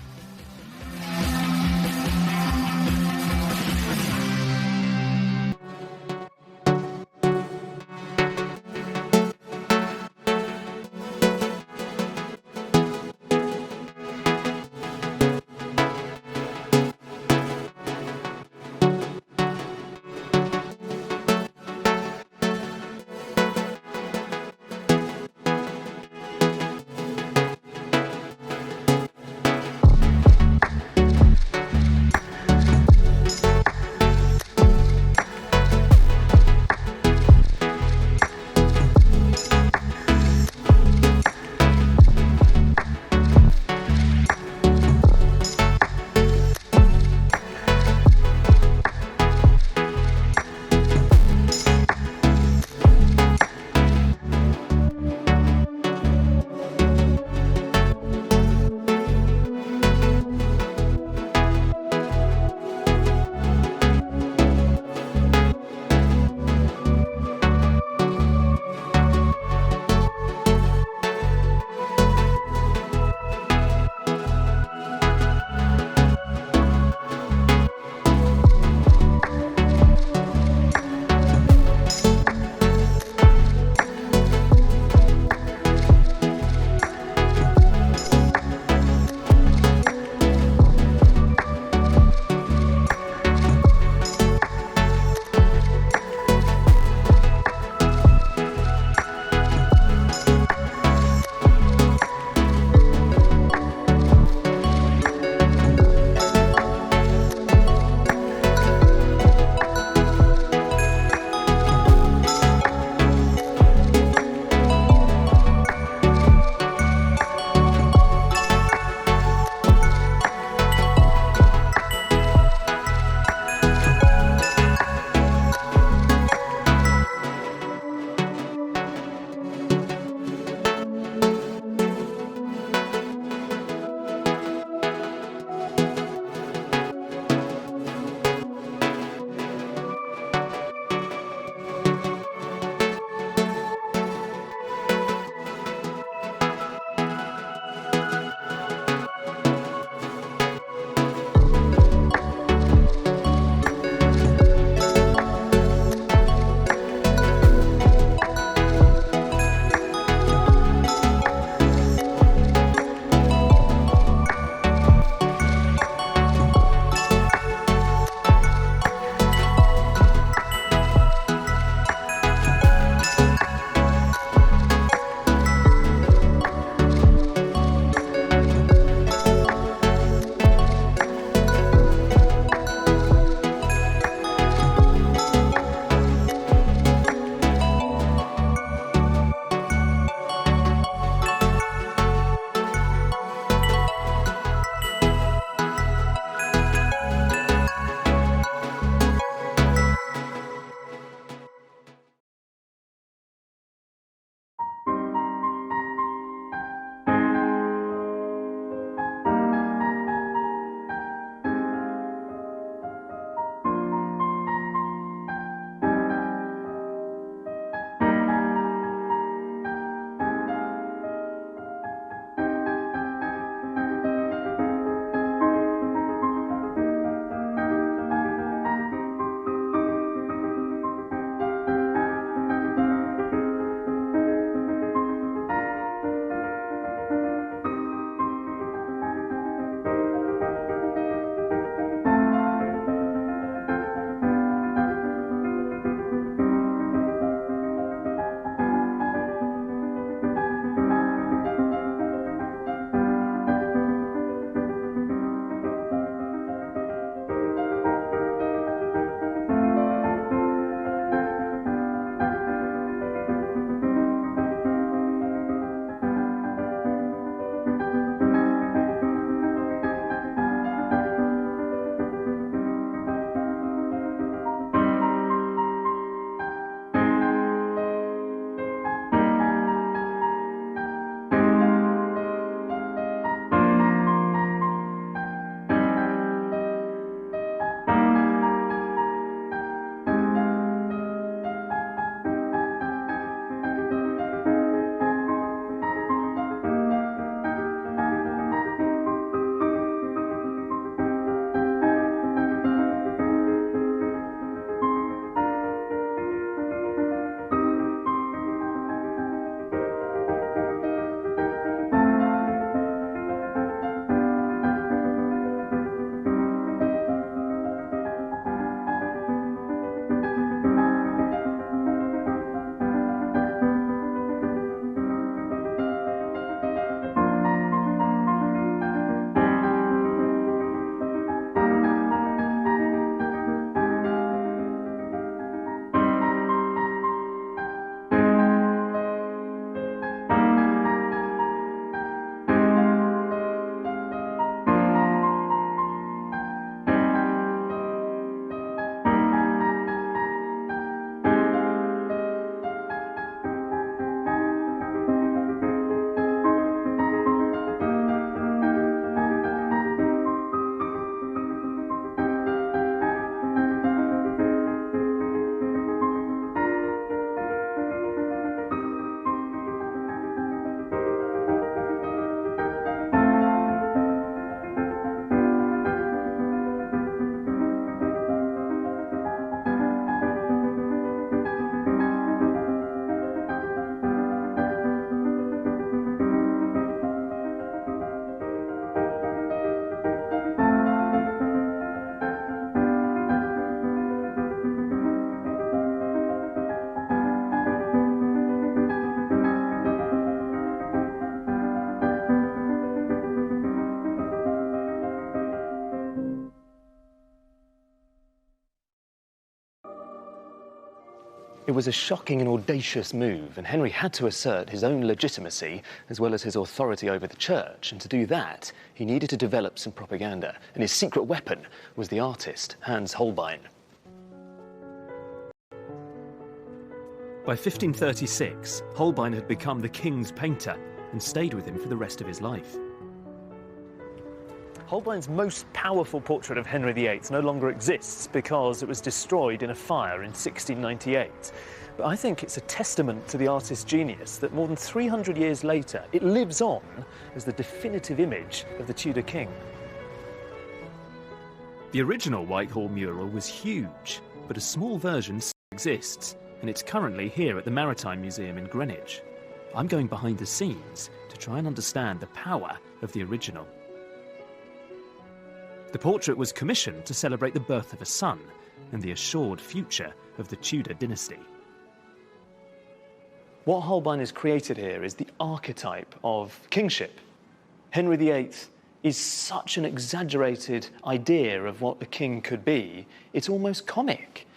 It was a shocking and audacious move, and Henry had to assert his own legitimacy as well as his authority over the church, and to do that, he needed to develop some propaganda, and his secret weapon was the artist, Hans Holbein.
By 1536, Holbein had become the king's painter and stayed with him for the rest of his life.
Holbein's most powerful portrait of Henry VIII no longer exists because it was destroyed in a fire in 1698. But I think it's a testament to the artist's genius that more than 300 years later, it lives on as the definitive image of the Tudor king.
The original Whitehall mural was huge, but a small version still exists, and it's currently here at the Maritime Museum in Greenwich. I'm going behind the scenes to try and understand the power of the original. The portrait was commissioned to celebrate the birth of a son and the assured future of the Tudor dynasty.
What Holbein has created here is the archetype of kingship. Henry VIII is such an exaggerated idea of what a king could be, it's almost comic.